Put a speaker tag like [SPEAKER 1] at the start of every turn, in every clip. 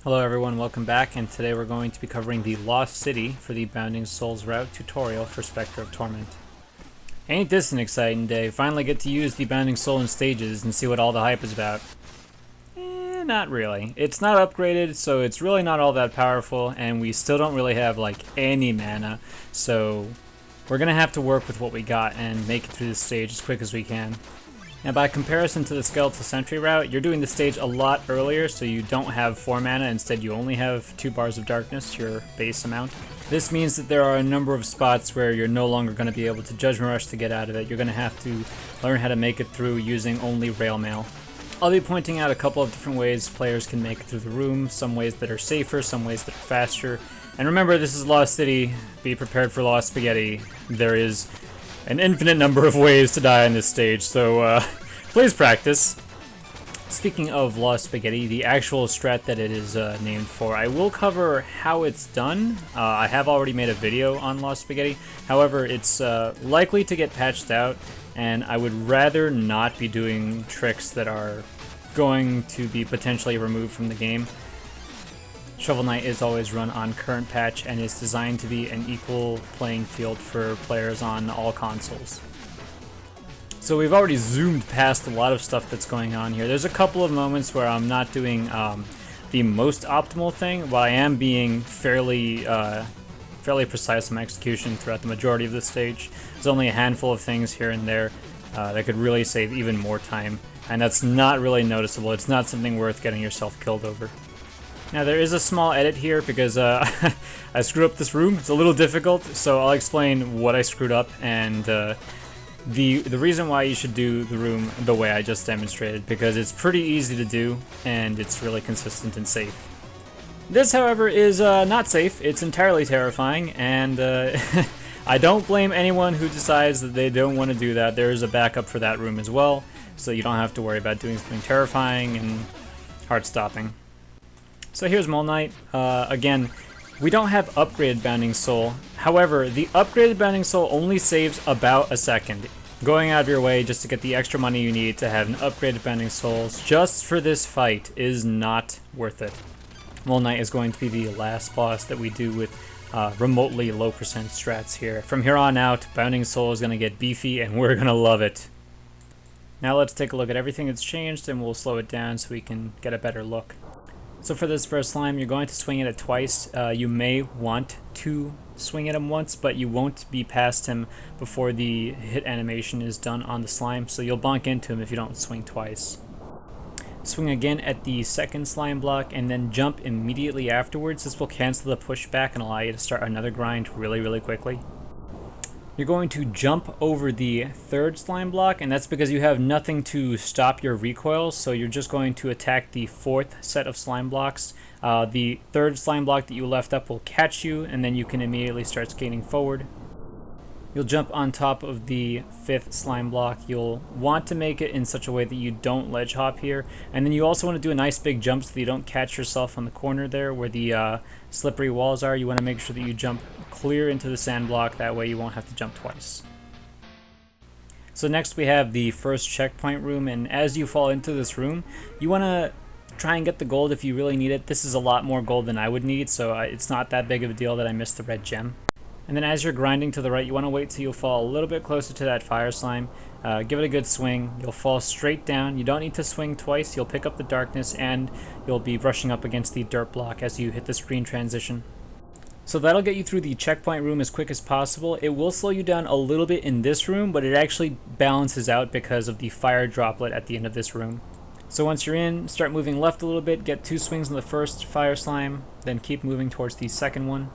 [SPEAKER 1] Hello everyone, welcome back, and today we're going to be covering the Lost City for the Bounding Souls route tutorial for Specter of Torment. Ain't this an exciting day? Finally get to use the Bounding Soul in stages and see what all the hype is about. Not really. It's not upgraded, so it's really not all that powerful, and we still don't really have like any mana, so we're gonna have to work with what we got and make it through this stage as quick as we can. Now, by comparison to the Skeletal Sentry route, you're doing the stage a lot earlier, so you don't have 4 mana, instead you only have 2 bars of darkness, your base amount. This means that there are a number of spots where you're no longer going to be able to Judgment Rush to get out of it. You're going to have to learn how to make it through using only Rail Mail. I'll be pointing out a couple of different ways players can make it through the room, some ways that are safer, some ways that are faster. And remember, this is Lost City, be prepared for Lost Spaghetti. There is an infinite number of ways to die on this stage, so please practice. Speaking of Lost Spaghetti, the actual strat that it is named for, I will cover how it's done. I have already made a video on Lost Spaghetti. However, it's likely to get patched out, and I would rather not be doing tricks that are going to be potentially removed from the game. Shovel Knight is always run on current patch and is designed to be an equal playing field for players on all consoles. So we've already zoomed past a lot of stuff that's going on here. There's a couple of moments where I'm not doing the most optimal thing, but I am being fairly precise in my execution throughout the majority of the stage. There's only a handful of things here and there that could really save even more time, and that's not really noticeable. It's not something worth getting yourself killed over. Now there is a small edit here because I screwed up this room. It's a little difficult, so I'll explain what I screwed up and the reason why you should do the room the way I just demonstrated, because it's pretty easy to do and it's really consistent and safe. This, however, is not safe. It's entirely terrifying, and I don't blame anyone who decides that they don't want to do that. There is a backup for that room as well, so you don't have to worry about doing something terrifying and heart-stopping. So here's Mole Knight. Again, we don't have upgraded Bounding Soul. However, the upgraded Bounding Soul only saves about a second. Going out of your way just to get the extra money you need to have an upgraded Bounding Souls just for this fight is not worth it. Mole Knight is going to be the last boss that we do with remotely low percent strats here. From here on out, Bounding Soul is going to get beefy and we're going to love it. Now let's take a look at everything that's changed and we'll slow it down so we can get a better look. So for this first slime, you're going to swing at it twice. You may want to swing at him once, but you won't be past him before the hit animation is done on the slime, so you'll bonk into him if you don't swing twice. Swing again at the second slime block, and then jump immediately afterwards. This will cancel the pushback and allow you to start another grind really quickly. You're going to jump over the third slime block, and that's because you have nothing to stop your recoil, so you're just going to attack the fourth set of slime blocks. The third slime block that you left up will catch you, and then you can immediately start skating forward. You'll jump on top of the fifth slime block. You'll want to make it in such a way that you don't ledge hop here, and then you also want to do a nice big jump so that you don't catch yourself on the corner there where the slippery walls are. You want to make sure that you jump clear into the sand block, that way you won't have to jump twice. So next we have the first checkpoint room, and as you fall into this room, you want to try and get the gold if you really need it. This is a lot more gold than I would need, so it's not that big of a deal that I missed the red gem. And then as you're grinding to the right, you want to wait till you fall a little bit closer to that fire slime. Give it a good swing. You'll fall straight down. You don't need to swing twice. You'll pick up the darkness, and you'll be brushing up against the dirt block as you hit the screen transition. So that'll get you through the checkpoint room as quick as possible. It will slow you down a little bit in this room, but it actually balances out because of the fire droplet at the end of this room. So once you're in, start moving left a little bit, get 2 swings on the first fire slime, then keep moving towards the second one.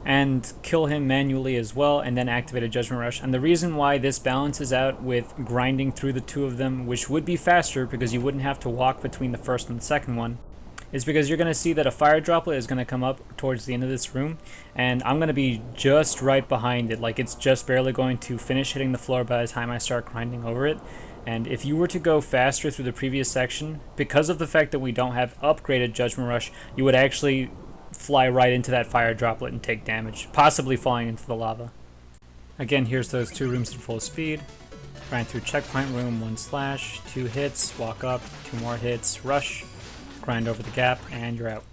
[SPEAKER 1] And kill him manually as well, and then activate a Judgment Rush. And the reason why this balances out with grinding through the 2 of them, which would be faster because you wouldn't have to walk between the first and the second one, is because you're going to see that a fire droplet is going to come up towards the end of this room, and I'm going to be just right behind it. Like, it's just barely going to finish hitting the floor by the time I start grinding over it. And if you were to go faster through the previous section, because of the fact that we don't have upgraded Judgment Rush, you would actually fly right into that fire droplet and take damage, possibly falling into the lava. Again, here's those 2 rooms at full speed. Grind through checkpoint room, 1 slash, 2 hits, walk up, 2 more hits, rush, grind over the gap, and you're out.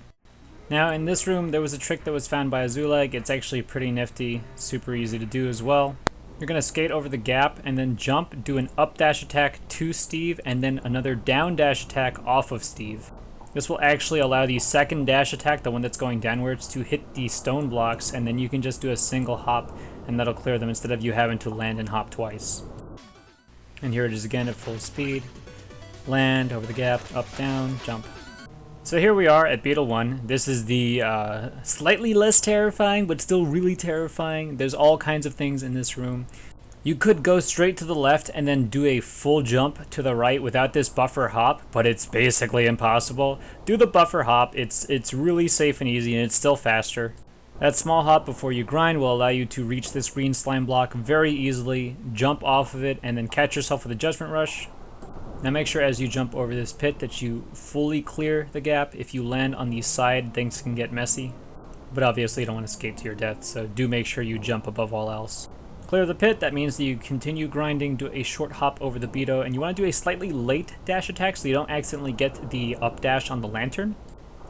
[SPEAKER 1] Now in this room, there was a trick that was found by Azoolag. It's actually pretty nifty, super easy to do as well. You're going to skate over the gap and then jump, do an up dash attack to Steve, and then another down dash attack off of Steve. This will actually allow the second dash attack, the one that's going downwards, to hit the stone blocks, and then you can just do a single hop, and that'll clear them instead of you having to land and hop twice. And here it is again at full speed. Land, over the gap, up, down, jump. So here we are at Beetle 1. This is the slightly less terrifying, but still really terrifying. There's all kinds of things in this room. You could go straight to the left and then do a full jump to the right without this buffer hop, but it's basically impossible. Do the buffer hop, it's really safe and easy, and it's still faster. That small hop before you grind will allow you to reach this green slime block very easily, jump off of it, and then catch yourself with a Judgment Rush. Now make sure as you jump over this pit that you fully clear the gap. If you land on the side, things can get messy. But obviously you don't want to skate to your death, so do make sure you jump above all else. Clear the pit, that means that you continue grinding, do a short hop over the Beetle, and you want to do a slightly late dash attack so you don't accidentally get the up dash on the lantern.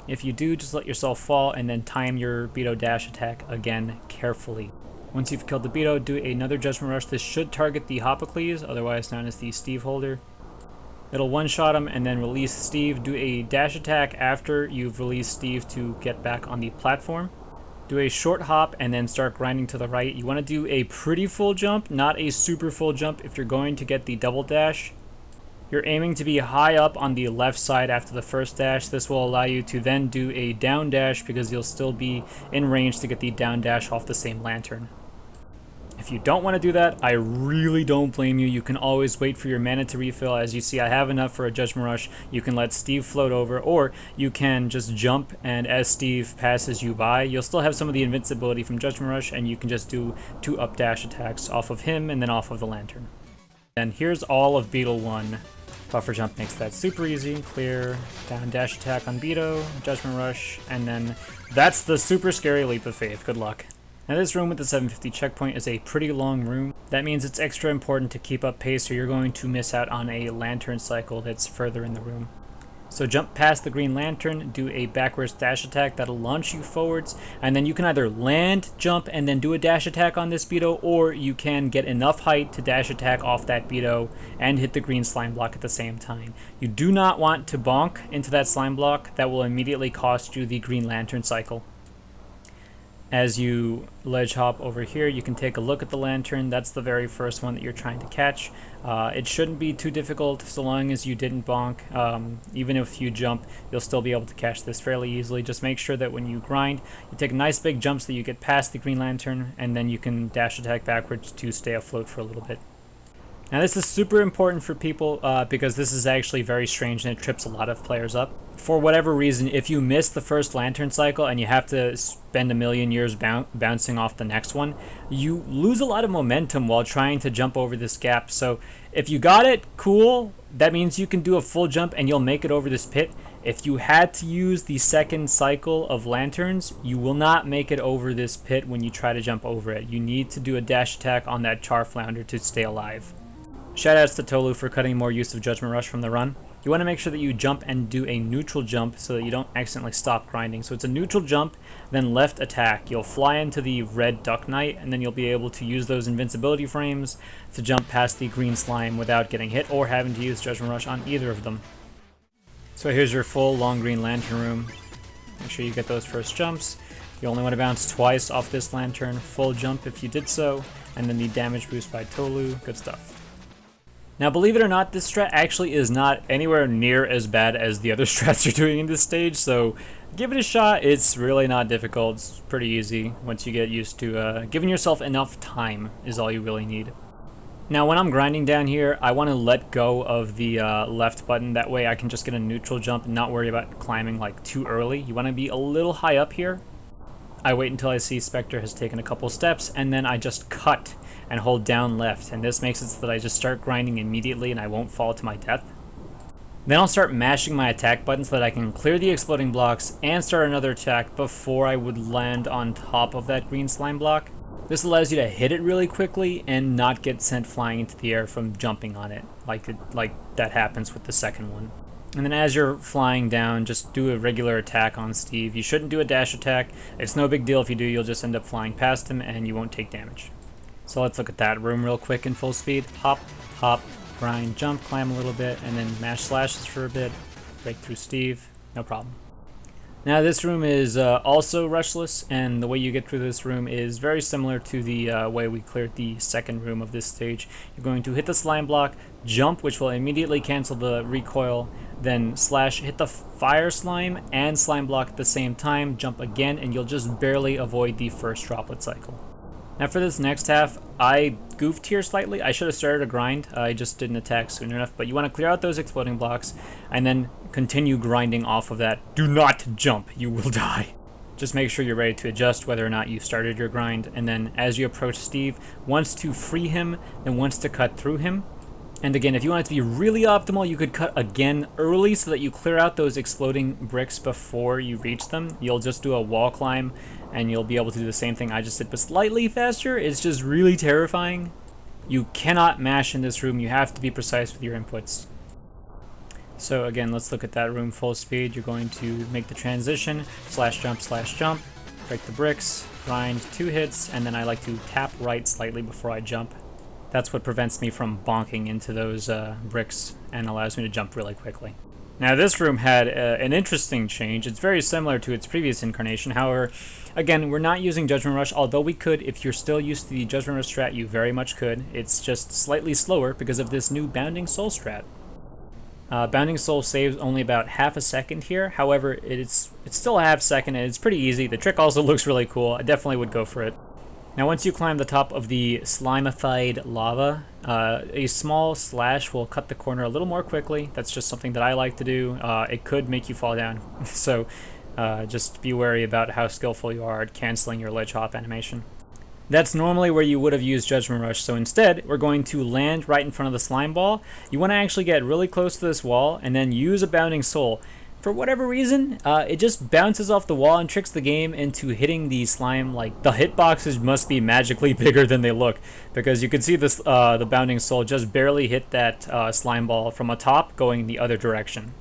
[SPEAKER 1] If you do, just let yourself fall and then time your Beetle dash attack again carefully. Once you've killed the Beetle, do another Judgment Rush. This should target the Hopocles, otherwise known as the Steve holder. It'll one-shot him and then release Steve. Do a dash attack after you've released Steve to get back on the platform. Do a short hop and then start grinding to the right. You want to do a pretty full jump, not a super full jump if you're going to get the double dash. You're aiming to be high up on the left side after the first dash. This will allow you to then do a down dash because you'll still be in range to get the down dash off the same lantern. If you don't want to do that, I really don't blame you. You can always wait for your mana to refill. As you see, I have enough for a Judgment Rush. You can let Steve float over, or you can just jump, and as Steve passes you by, you'll still have some of the invincibility from Judgment Rush, and you can just do 2 up dash attacks off of him and then off of the lantern. And here's all of Beetle 1. Buffer jump makes that super easy. Clear, down dash attack on Beetle, Judgment Rush, and then that's the super scary leap of faith. Good luck. Now this room with the 750 checkpoint is a pretty long room. That means it's extra important to keep up pace or you're going to miss out on a lantern cycle that's further in the room. So jump past the green lantern, do a backwards dash attack that'll launch you forwards, and then you can either land, jump, and then do a dash attack on this Beetle, or you can get enough height to dash attack off that Beetle and hit the green slime block at the same time. You do not want to bonk into that slime block. That will immediately cost you the green lantern cycle. As you ledge hop over here, you can take a look at the lantern. That's the very first one that you're trying to catch. It shouldn't be too difficult so long as you didn't bonk. Even if you jump, you'll still be able to catch this fairly easily. Just make sure that when you grind, you take nice big jumps so that you get past the green lantern, and then you can dash attack backwards to stay afloat for a little bit. Now this is super important for people because this is actually very strange and it trips a lot of players up. For whatever reason, if you miss the first lantern cycle and you have to spend a million years bouncing off the next one, you lose a lot of momentum while trying to jump over this gap. So if you got it, cool. That means you can do a full jump and you'll make it over this pit. If you had to use the second cycle of lanterns, you will not make it over this pit when you try to jump over it. You need to do a dash attack on that char flounder to stay alive. Shoutouts to Tohloo for cutting more use of Judgment Rush from the run. You want to make sure that you jump and do a neutral jump so that you don't accidentally stop grinding. So it's a neutral jump, then left attack. You'll fly into the red Duck Knight, and then you'll be able to use those invincibility frames to jump past the green slime without getting hit or having to use Judgment Rush on either of them. So here's your full long green lantern room. Make sure you get those first jumps. You only want to bounce twice off this lantern. Full jump if you did so, and then the damage boost by Tohloo. Good stuff. Now, believe it or not, this strat actually is not anywhere near as bad as the other strats you're doing in this stage, so give it a shot. It's really not difficult. It's pretty easy once you get used to giving yourself enough time is all you really need. Now, when I'm grinding down here, I want to let go of the left button. That way I can just get a neutral jump and not worry about climbing like too early. You want to be a little high up here. I wait until I see Specter has taken a couple steps, and then I just cut and hold down left, and this makes it so that I just start grinding immediately and I won't fall to my death. Then I'll start mashing my attack button so that I can clear the exploding blocks and start another attack before I would land on top of that green slime block. This allows you to hit it really quickly and not get sent flying into the air from jumping on it, like that happens with the second one. And then as you're flying down, just do a regular attack on Steve. You shouldn't do a dash attack. It's no big deal if you do, you'll just end up flying past him and you won't take damage. So let's look at that room real quick in full speed. Hop, hop, grind, jump, climb a little bit, and then mash slashes for a bit. Break through Steve, no problem. Now this room is also rushless, and the way you get through this room is very similar to the way we cleared the second room of this stage. You're going to hit the slime block, jump, which will immediately cancel the recoil, then slash, hit the fire slime and slime block at the same time, jump again, and you'll just barely avoid the first droplet cycle. Now for this next half, I goofed here slightly. I should have started a grind. I just didn't attack soon enough, but you want to clear out those exploding blocks and then continue grinding off of that. Do not jump, you will die. Just make sure you're ready to adjust whether or not you started your grind, and then as you approach Steve, once to free him, then once to cut through him. And again, if you want it to be really optimal, you could cut again early so that you clear out those exploding bricks before you reach them. You'll just do a wall climb and you'll be able to do the same thing I just did, but slightly faster. It's just really terrifying. You cannot mash in this room. You have to be precise with your inputs. So again, let's look at that room full speed. You're going to make the transition, slash jump, break the bricks, grind 2 hits, and then I like to tap right slightly before I jump. That's what prevents me from bonking into those bricks and allows me to jump really quickly. Now this room had an interesting change. It's very similar to its previous incarnation. However, again, we're not using Judgment Rush, although we could. If you're still used to the Judgment Rush strat, you very much could. It's just slightly slower because of this new Bounding Soul strat. Bounding Soul saves only about half a second here. However, it's still a half second and it's pretty easy. The trick also looks really cool. I definitely would go for it. Now once you climb the top of the slimified lava, a small slash will cut the corner a little more quickly. That's just something that I like to do. It could make you fall down, so just be wary about how skillful you are at canceling your ledge hop animation. That's normally where you would have used Judgment Rush, so instead we're going to land right in front of the slime ball. You want to actually get really close to this wall and then use a Bounding Soul. For whatever reason, it just bounces off the wall and tricks the game into hitting the slime. Like, the hitboxes must be magically bigger than they look, because you can see this the Bounding Soul just barely hit that slime ball from atop going the other direction.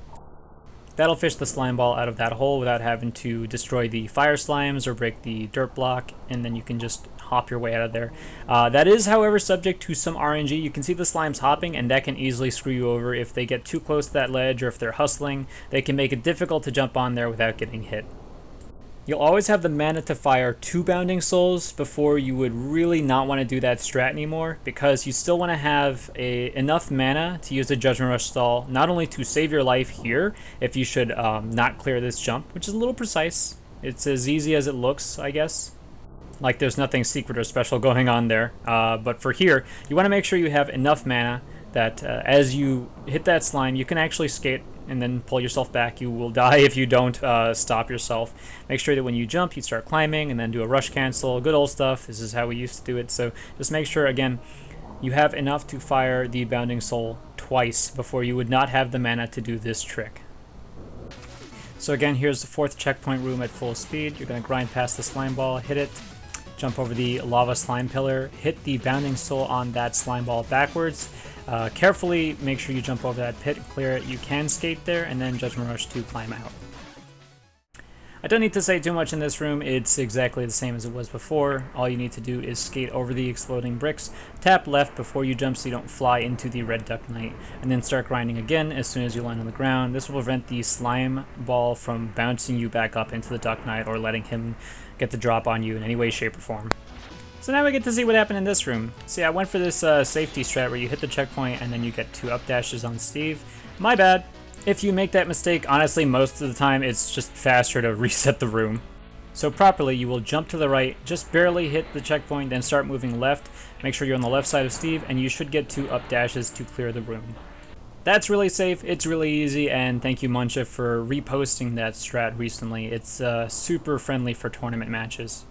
[SPEAKER 1] That'll fish the slime ball out of that hole without having to destroy the fire slimes or break the dirt block, and then you can just hop your way out of there. That is, however, subject to some RNG. You can see the slimes hopping, and that can easily screw you over if they get too close to that ledge, or if they're hustling. They can make it difficult to jump on there without getting hit. You'll always have the mana to fire 2 Bounding Souls before you would really not want to do that strat anymore, because you still want to have enough mana to use a Judgment Rush stall, not only to save your life here, if you should not clear this jump, which is a little precise. It's as easy as it looks, I guess. Like there's nothing secret or special going on there. But for here, you want to make sure you have enough mana that as you hit that slime, you can actually skate and then pull yourself back. You will die if you don't stop yourself. Make sure that when you jump, you start climbing and then do a rush cancel. Good old stuff. This is how we used to do it. So just make sure, again, you have enough to fire the Bounding Soul twice before you would not have the mana to do this trick. So again, here's the 4th checkpoint room at full speed. You're going to grind past the slime ball, hit it, jump over the lava slime pillar, hit the Bounding Soul on that slime ball backwards. Carefully make sure you jump over that pit, clear it. You can skate there, and then Judgment Rush to climb out. I don't need to say too much in this room. It's exactly the same as it was before. All you need to do is skate over the exploding bricks, tap left before you jump so you don't fly into the red Duck Knight, and then start grinding again as soon as you land on the ground. This will prevent the slime ball from bouncing you back up into the Duck Knight or letting him get the drop on you in any way, shape, or form. So now we get to see what happened in this room. See, I went for this safety strat where you hit the checkpoint and then you get 2 up dashes on Steve. My bad. If you make that mistake, honestly, most of the time it's just faster to reset the room. So properly, you will jump to the right, just barely hit the checkpoint, then start moving left. Make sure you're on the left side of Steve, and you should get 2 up dashes to clear the room. That's really safe, it's really easy, and thank you Muncha for reposting that strat recently. It's super friendly for tournament matches.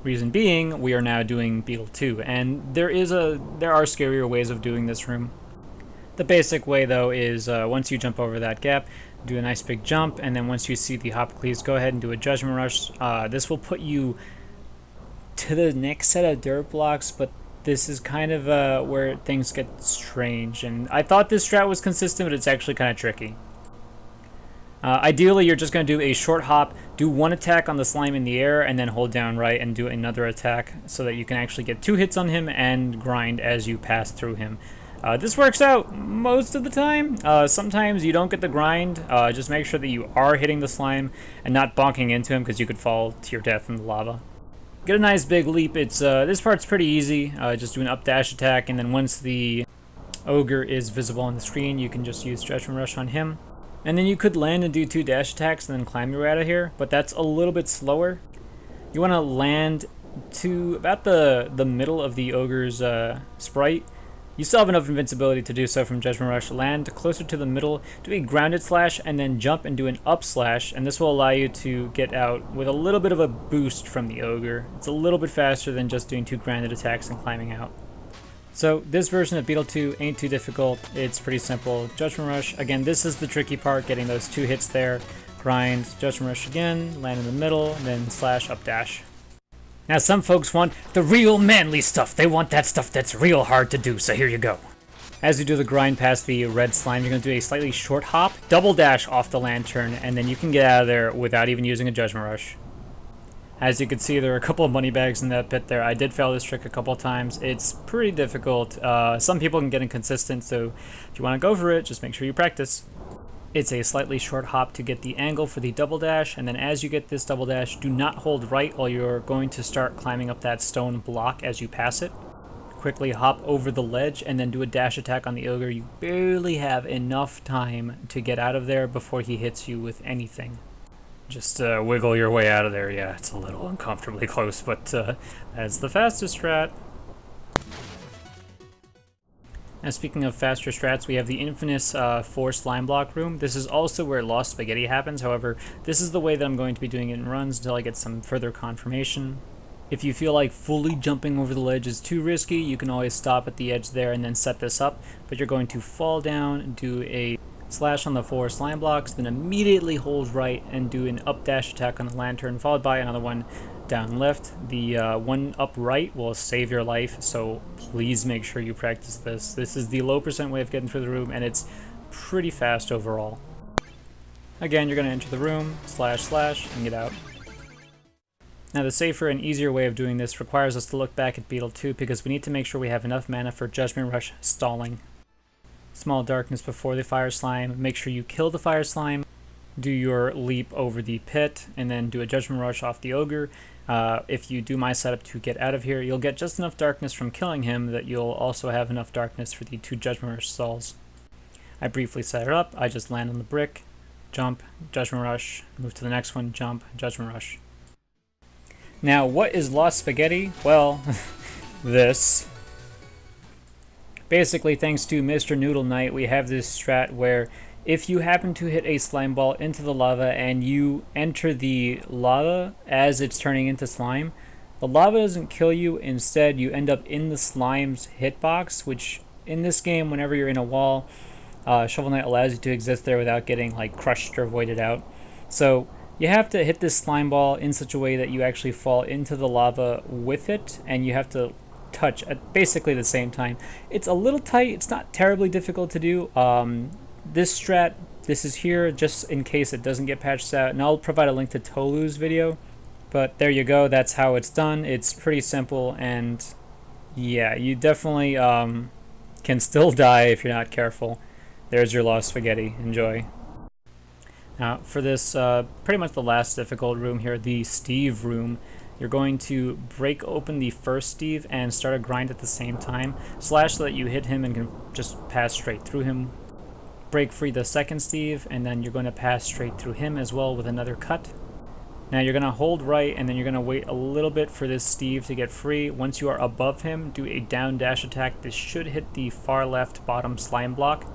[SPEAKER 1] Reason being, we are now doing Beetle 2, and there are scarier ways of doing this room. The basic way, though, is once you jump over that gap, do a nice big jump, and then once you see the hop cleaves, go ahead and do a Judgment Rush. This will put you to the next set of dirt blocks, but this is kind of where things get strange, and I thought this strat was consistent, but it's actually kind of tricky. Ideally, you're just going to do a short hop, do one attack on the slime in the air, and then hold down right and do another attack so that you can actually get 2 hits on him and grind as you pass through him. This works out most of the time. Sometimes you don't get the grind. Just make sure that you are hitting the slime and not bonking into him because you could fall to your death in the lava. Get a nice big leap. This part's pretty easy. Just do an up dash attack, and then once the ogre is visible on the screen, you can just use Judgment Rush on him. And then you could land and do 2 dash attacks and then climb your way out of here, but that's a little bit slower. You want to land to about the middle of the ogre's sprite. You still have enough invincibility to do so from Judgment Rush. Land closer to the middle, do a grounded slash, and then jump and do an up slash, and this will allow you to get out with a little bit of a boost from the ogre. It's a little bit faster than just doing 2 grounded attacks and climbing out. So this version of Beetle 2 ain't too difficult. It's pretty simple. Judgment Rush, again, this is the tricky part, getting those 2 hits there. Grind, Judgment Rush again, land in the middle, and then slash up dash. Now some folks want the real manly stuff. They want that stuff that's real hard to do, so here you go. As you do the grind past the red slime, you're going to do a slightly short hop, double dash off the lantern, and then you can get out of there without even using a Judgment Rush. As you can see, there are a couple of money bags in that pit there. I did fail this trick a couple of times. It's pretty difficult. Some people can get inconsistent, so if you want to go for it, just make sure you practice. It's a slightly short hop to get the angle for the double dash, and then as you get this double dash, do not hold right while you're going to start climbing up that stone block as you pass it. Quickly hop over the ledge and then do a dash attack on the ogre. You barely have enough time to get out of there before he hits you with anything. Just wiggle your way out of there. Yeah, it's a little uncomfortably close, but that's the fastest strat. Now, speaking of faster strats, we have the infamous 4 slime block room. This is also where Lost Spaghetti happens. However, this is the way that I'm going to be doing it in runs until I get some further confirmation. If you feel like fully jumping over the ledge is too risky, you can always stop at the edge there and then set this up. But you're going to fall down, do a slash on the 4 slime blocks, then immediately hold right and do an up dash attack on the lantern, followed by another one down left. The one up right will save your life, so please make sure you practice this. This is the low percent way of getting through the room, and it's pretty fast overall. Again, you're going to enter the room, slash slash, and get out. Now, the safer and easier way of doing this requires us to look back at Beetle 2 because we need to make sure we have enough mana for Judgment Rush stalling. Small darkness before the fire slime. Make sure you kill the fire slime. Do your leap over the pit, and then do a Judgment Rush off the ogre. If you do my setup to get out of here, you'll get just enough darkness from killing him that you'll also have enough darkness for the 2 Judgment Rush stalls. I briefly set it up. I just land on the brick, jump, Judgment Rush, move to the next one, jump, Judgment Rush. Now, what is Lost Spaghetti? Well, this. Basically, thanks to Mr. Noodle Knight, we have this strat where if you happen to hit a slime ball into the lava and you enter the lava as it's turning into slime, the lava doesn't kill you. Instead, you end up in the slime's hitbox, which in this game, whenever you're in a wall, Shovel Knight allows you to exist there without getting like crushed or voided out. So you have to hit this slime ball in such a way that you actually fall into the lava with it, and you have to touch at basically the same time. It's a little tight. It's not terribly difficult to do. This strat, this is here just in case it doesn't get patched out, and I'll provide a link to Tohloo's video. But there you go. That's how it's done. It's pretty simple, and yeah, you definitely can still die if you're not careful. There's your Lost Spaghetti. Enjoy. Now, for this pretty much the last difficult room here, the Steve room, you're going to break open the first Steve and start a grind at the same time. Slash so that you hit him and can just pass straight through him. Break free the second Steve, and then you're going to pass straight through him as well with another cut. Now you're going to hold right, and then you're going to wait a little bit for this Steve to get free. Once you are above him, do a down dash attack. This should hit the far left bottom slime block.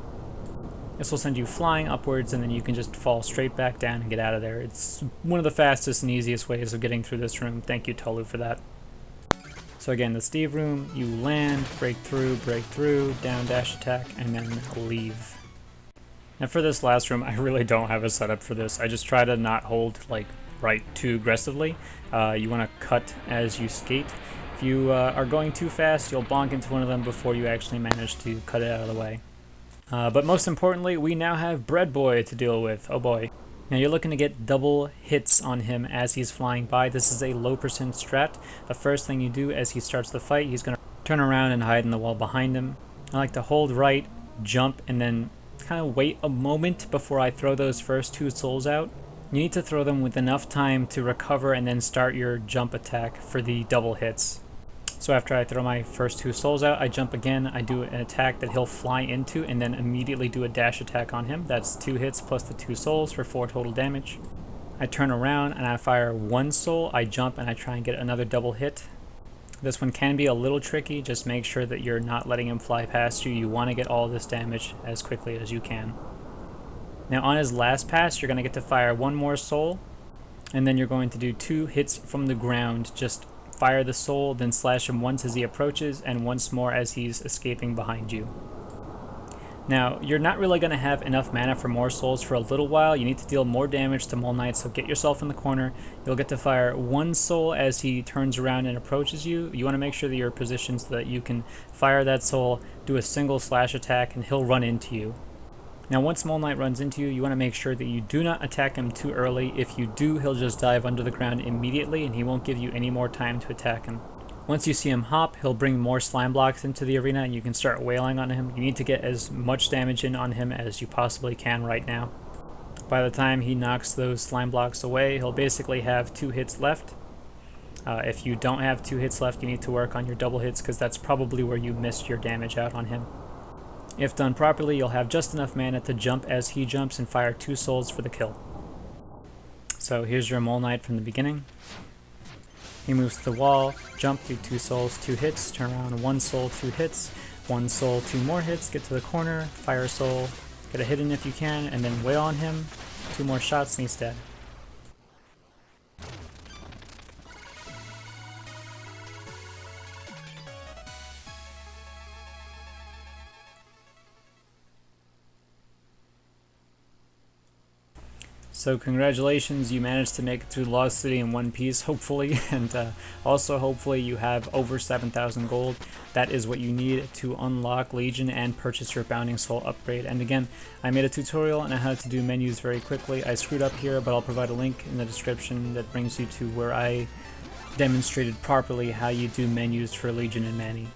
[SPEAKER 1] This will send you flying upwards, and then you can just fall straight back down and get out of there. It's one of the fastest and easiest ways of getting through this room. Thank you, Tohloo, for that. So again, the Steve room, you land, break through, down dash attack, and then leave. Now for this last room, I really don't have a setup for this. I just try to not hold like right too aggressively. You want to cut as you skate. If you are going too fast, you'll bonk into one of them before you actually manage to cut it out of the way. But most importantly, we now have Bread Boy to deal with. Oh boy. Now you're looking to get double hits on him as he's flying by. This is a low percent strat. The first thing you do as he starts the fight, he's going to turn around and hide in the wall behind him. I like to hold right, jump, and then kind of wait a moment before I throw those first 2 souls out. You need to throw them with enough time to recover and then start your jump attack for the double hits. So after I throw my first 2 souls out, I jump again, I do an attack that he'll fly into, and then immediately do a dash attack on him. That's 2 hits plus the 2 souls for 4 total damage. I turn around and I fire 1 soul, I jump and I try and get another double hit. This one can be a little tricky, just make sure that you're not letting him fly past you. You want to get all this damage as quickly as you can. Now on his last pass, you're going to get to fire 1 more soul, and then you're going to do 2 hits from the ground. Just fire the soul, then slash him once as he approaches, and once more as he's escaping behind you. Now, you're not really going to have enough mana for more souls for a little while. You need to deal more damage to Mole Knight, so get yourself in the corner. You'll get to fire 1 soul as he turns around and approaches you. You want to make sure that you're positioned so that you can fire that soul, do a single slash attack, and he'll run into you. Now once Mole Knight runs into you, you want to make sure that you do not attack him too early. If you do, he'll just dive under the ground immediately and he won't give you any more time to attack him. Once you see him hop, he'll bring more slime blocks into the arena and you can start wailing on him. You need to get as much damage in on him as you possibly can right now. By the time he knocks those slime blocks away, he'll basically have 2 hits left. If you don't have 2 hits left, you need to work on your double hits because that's probably where you missed your damage out on him. If done properly, you'll have just enough mana to jump as he jumps and fire 2 souls for the kill. So here's your Mole Knight from the beginning. He moves to the wall, jump, do 2 souls, 2 hits, turn around, 1 soul, 2 hits, 1 soul, 2 more hits, get to the corner, fire a soul, get a hit in if you can, and then wail on him, 2 more shots and he's dead. So congratulations, you managed to make it through Lost City in one piece, hopefully, and also hopefully you have over 7,000 gold. That is what you need to unlock Legion and purchase your Bounding Soul upgrade. And again, I made a tutorial on how to do menus very quickly. I screwed up here, but I'll provide a link in the description that brings you to where I demonstrated properly how you do menus for Legion and Manny.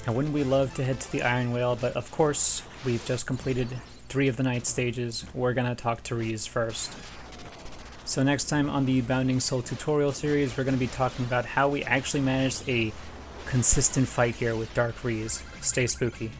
[SPEAKER 1] Now wouldn't we love to head to the Iron Whale, but of course, we've just completed 3 of the night stages. We're gonna talk to Reese first. So next time on the Bounding Soul tutorial series, we're gonna be talking about how we actually managed a consistent fight here with Dark Reese. Stay spooky.